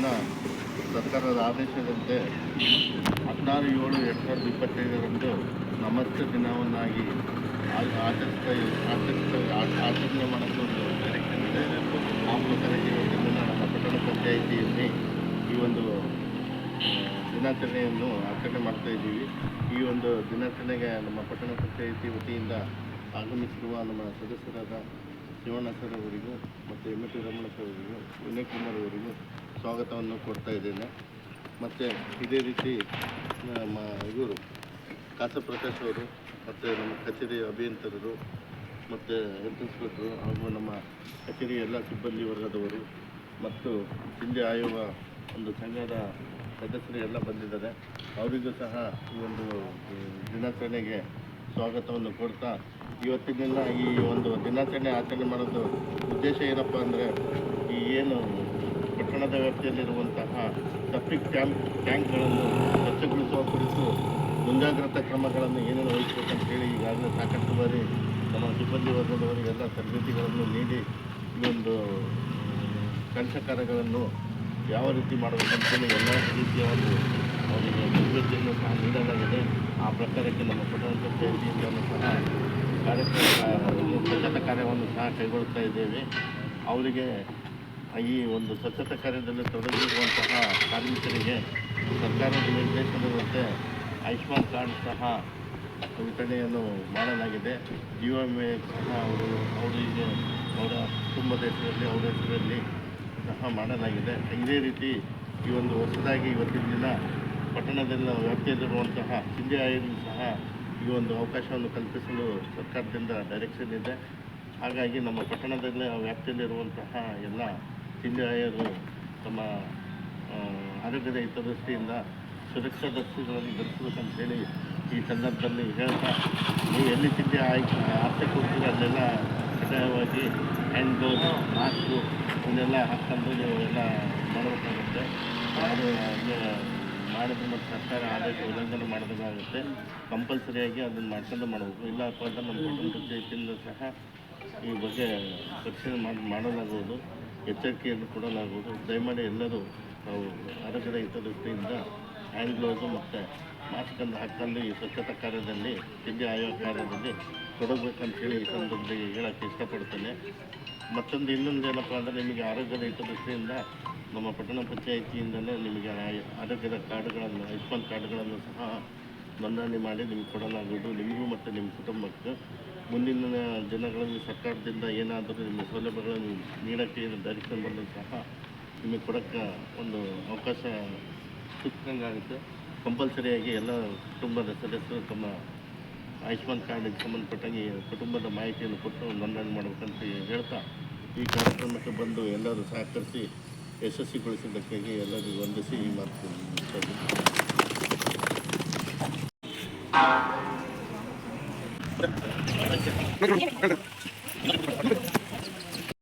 ದಿನ ಸರ್ಕಾರದ ಆದೇಶದಂತೆ 16/7/2025 ನಮಸ್ತೆ ದಿನವನ್ನಾಗಿ ಆಚರಣೆ ಮಾಡೋದು ಒಂದು ಡೈರೆಕ್ಷನ್ ಇದೆ. ಆ ಪ್ರಕಾರಕ್ಕೆ ಇವತ್ತಿನ ನಮ್ಮ ಪಟ್ಟಣ ಪಂಚಾಯಿತಿಯಲ್ಲಿ ಈ ಒಂದು ದಿನಾಚರಣೆಯನ್ನು ಆಚರಣೆ ಮಾಡ್ತಾಯಿದ್ದೀವಿ. ಈ ಒಂದು ದಿನಾಚರಣೆಗೆ ನಮ್ಮ ಪಟ್ಟಣ ಪಂಚಾಯಿತಿ ವತಿಯಿಂದ ಆಗಮಿಸಿರುವ ನಮ್ಮ ಸದಸ್ಯರಾದ ಶಿವಣ್ಣ ಸರ್ ಅವರಿಗೂ ಮತ್ತು ಎಮ್ ಟಿ ರಮಣ ಸರ್ ಅವರಿಗೂ, ವಿನಯ್ ಕುಮಾರ್ ಅವರಿಗೂ ಸ್ವಾಗತವನ್ನು ಕೊಡ್ತಾ ಇದ್ದೇನೆ. ಮತ್ತು ಇದೇ ರೀತಿ ನಮ್ಮ ಇವರು ಕಾಸಪ್ರಕಾಶ್ ಅವರು ಮತ್ತು ನಮ್ಮ ಕಚೇರಿ ಅಭಿಯಂತರರು ಮತ್ತು ಹೆಲ್ತ್ ಇನ್ಸ್ಪೆಕ್ಟರು ಹಾಗೂ ನಮ್ಮ ಕಚೇರಿ ಎಲ್ಲ ಸಿಬ್ಬಂದಿ ವರ್ಗದವರು ಮತ್ತು ಹಿಂದೆ ಆಯೋಗ ಒಂದು ಸಂಘದ ಸದಸ್ಯರು ಎಲ್ಲ ಬಂದಿದ್ದಾರೆ. ಅವರಿಗೂ ಸಹ ಈ ಒಂದು ದಿನಾಚರಣೆಗೆ ಸ್ವಾಗತವನ್ನು ಕೊಡ್ತಾ, ಇವತ್ತಿನ ಈ ಒಂದು ದಿನಾಚರಣೆ ಆಚರಣೆ ಮಾಡೋದು ಉದ್ದೇಶ ಏನಪ್ಪ ಅಂದರೆ, ಈ ಏನು ಪಟ್ಟಣದ ವ್ಯಾಪ್ತಿಯಲ್ಲಿರುವಂತಹ ಸೆಪ್ಟಿಕ್ ಟ್ಯಾಂಕ್ಗಳನ್ನು ಸ್ವಚ್ಛಗೊಳಿಸುವ ಕುರಿತು ಮುಂಜಾಗ್ರತಾ ಕ್ರಮಗಳನ್ನು ಏನೇನು ವಹಿಸಬೇಕಂತೇಳಿ ಈಗಾಗಲೇ ಸಾಕಷ್ಟು ಬಾರಿ ನಮ್ಮ ಸಿಬ್ಬಂದಿ ವರ್ಗದವರಿಗೆಲ್ಲ ತರಬೇತಿಗಳನ್ನು ನೀಡಿ ಈ ಒಂದು ಕೆಲಸ ಕಾರ್ಯಗಳನ್ನು ಯಾವ ರೀತಿ ಮಾಡಬೇಕಂತೇಳಿ ಎಲ್ಲ ರೀತಿಯ ಒಂದು ಅವರಿಗೆ ತರಬೇತಿಯನ್ನು ಸಹ ನೀಡಲಾಗಿದೆ. ಆ ಪ್ರಕಾರಕ್ಕೆ ನಮ್ಮ ಪಟ್ಟಣ ಪಂಚಾಯಿತಿಯಿಂದಲೂ ಸಹ ಸ್ವಚ್ಛತಾ ಕಾರ್ಯವನ್ನು ಸಹ ಕೈಗೊಳ್ತಾ ಇದ್ದೇವೆ. ಅವರಿಗೆ ಈ ಒಂದು ಸ್ವಚ್ಛತಾ ಕಾರ್ಯದಲ್ಲಿ ತೊಡಗಿರುವಂತಹ ಕಾರ್ಮಿಕರಿಗೆ ಸರ್ಕಾರದ ನಿರ್ದೇಶನದಂತೆ ಆಯುಷ್ಮಾನ್ ಕಾರ್ಡ್ ಸಹ ವಿತರಣೆಯನ್ನು ಮಾಡಲಾಗಿದೆ. ಜೀವ ವಿಮೆ ಸಹ ಅವರಿಗೆ ಅವರ ಕುಟುಂಬದ ಹೆಸರಲ್ಲಿ ಅವರ ಹೆಸರಲ್ಲಿ ಸಹ ಮಾಡಲಾಗಿದೆ. ಇದೇ ರೀತಿ ಈ ಒಂದು ಹೊಸದಾಗಿ ಇವತ್ತಿನ ದಿನ ಪಟ್ಟಣದ ವ್ಯಾಪ್ತಿಯಲ್ಲಿರುವಂತಹ ಸಿಂಧಿ ಆಯೋಗ ಸಹ ಈ ಒಂದು ಅವಕಾಶವನ್ನು ಕಲ್ಪಿಸಲು ಸರ್ಕಾರದಿಂದ ಡೈರೆಕ್ಷನ್ ಇದೆ. ಹಾಗಾಗಿ ನಮ್ಮ ಪಟ್ಟಣದಲ್ಲಿ ವ್ಯಾಪ್ತಿಯಲ್ಲಿರುವಂತಹ ಎಲ್ಲ ಸಿಂಧಿ ಆಯೋಗರು ತಮ್ಮ ಆರೋಗ್ಯದ ಹಿತದೃಷ್ಟಿಯಿಂದ ಸುರಕ್ಷಾ ದರ್ಶಿಗಳನ್ನು ಧರಿಸಬೇಕಂತೇಳಿ ಈ ಸಂದರ್ಭದಲ್ಲಿ ಹೇಳ್ತಾ, ನೀವು ಎಲ್ಲಿ ತಿಂಡಿ ಆಸೆ ಕೊಡ್ತೀರಿ ಅಲ್ಲೆಲ್ಲ ಕಡ್ಡಾಯವಾಗಿ ಹ್ಯಾಂಡ್ ಗ್ಲೌಸ್, ಮಾಸ್ಕು ಇವನ್ನೆಲ್ಲ ಹಾಕ್ಕೊಂಡು ನೀವು ಎಲ್ಲ ಮಾಡಬೇಕಾಗುತ್ತೆ. ಯಾರು ಮಾಡಿದ್ರೆ ಮತ್ತು ಸರ್ಕಾರ ಆದೇಶ ಉಲ್ಲಂಘನೆ ಮಾಡೋದಾಗುತ್ತೆ. ಕಂಪಲ್ಸರಿಯಾಗಿ ಅದನ್ನು ಮಾಡ್ಕೊಂಡು ಮಾಡಬೇಕು. ಇಲ್ಲಪ್ಪ ಅಂದರೆ ನಮ್ಮ ಪಟ್ಟಣ ಪಂಚಾಯತಿಯಿಂದ ಸಹ ಈ ಬಗ್ಗೆ ಪರಿಶೀಲನೆ ಮಾಡಲಾಗುವುದು, ಎಚ್ಚರಿಕೆಯನ್ನು ಕೊಡಲಾಗುವುದು. ದಯಮಾಡಿ ಎಲ್ಲರೂ ನಾವು ಆರೋಗ್ಯದ ಹಿತದೃಷ್ಟಿಯಿಂದ ಹ್ಯಾಂಡ್ ಗ್ಲೌಸು ಮತ್ತು ಮಾಸ್ಕನ್ನು ಹಾಕ್ಕೊಂಡು ಈ ಸ್ವಚ್ಛತಾ ಕಾರ್ಯದಲ್ಲಿ, ಸಿಂಧಿ ಆಯೋಗ ಕಾರ್ಯದಲ್ಲಿ ತೊಡಗಬೇಕಂತೇಳಿ ಈ ಸಂದರ್ಭದಲ್ಲಿ ಹೇಳೋಕ್ಕೆ ಇಷ್ಟಪಡ್ತೇನೆ. ಮತ್ತೊಂದು ಇನ್ನೊಂದು ಏನಪ್ಪ ಅಂದರೆ, ನಿಮಗೆ ಆರೋಗ್ಯದ ಹಿತದೃಷ್ಟಿಯಿಂದ ನಮ್ಮ ಪಟ್ಟಣ ಪಂಚಾಯಿತಿಯಿಂದಲೇ ನಿಮಗೆ ಆರೋಗ್ಯದ ಕಾರ್ಡ್ಗಳನ್ನು, ಆಯುಷ್ಮಾನ್ ಕಾರ್ಡ್ಗಳನ್ನು ಸಹ ನೋಂದಣಿ ಮಾಡಿ ನಿಮಗೆ ಕೊಡಲಾಗುವುದು. ನಿಮಗೂ ಮತ್ತು ನಿಮ್ಮ ಕುಟುಂಬಕ್ಕೆ ಮುಂದಿನ ದಿನಗಳಲ್ಲಿ ಸರ್ಕಾರದಿಂದ ಏನಾದರೂ ನಿಮ್ಮ ಸೌಲಭ್ಯಗಳನ್ನು ನೀಡೋಕ್ಕೆ ಡೈರೆಕ್ಷನ್ ಬಂದರೂ ಸಹ ನಿಮಗೆ ಕೊಡೋಕ್ಕೆ ಒಂದು ಅವಕಾಶ ಸಿಕ್ಕಂಗಾಗುತ್ತೆ. ಕಂಪಲ್ಸರಿಯಾಗಿ ಎಲ್ಲ ಕುಟುಂಬದ ಸದಸ್ಯರು ತಮ್ಮ ಆಯುಷ್ಮಾನ್ ಕಾರ್ಡಿಗೆ ಸಂಬಂಧಪಟ್ಟಾಗಿ ಕುಟುಂಬದ ಮಾಹಿತಿಯನ್ನು ಕೊಟ್ಟು ನೋಂದಣಿ ಮಾಡಬೇಕಂತ ಹೇಳ್ತಾ, ಈ ಕಾರ್ಯಕ್ರಮಕ್ಕೆ ಬಂದು ಎಲ್ಲರೂ ಸಹಕರಿಸಿ ಯಶಸ್ವಿಗೊಳಿಸಿದ್ದಕ್ಕಾಗಿ ಎಲ್ಲರಿಗೂ ವಂದಿಸಿ ಈ ಮಾತು ಮುಗಿಸ್ತೇನೆ.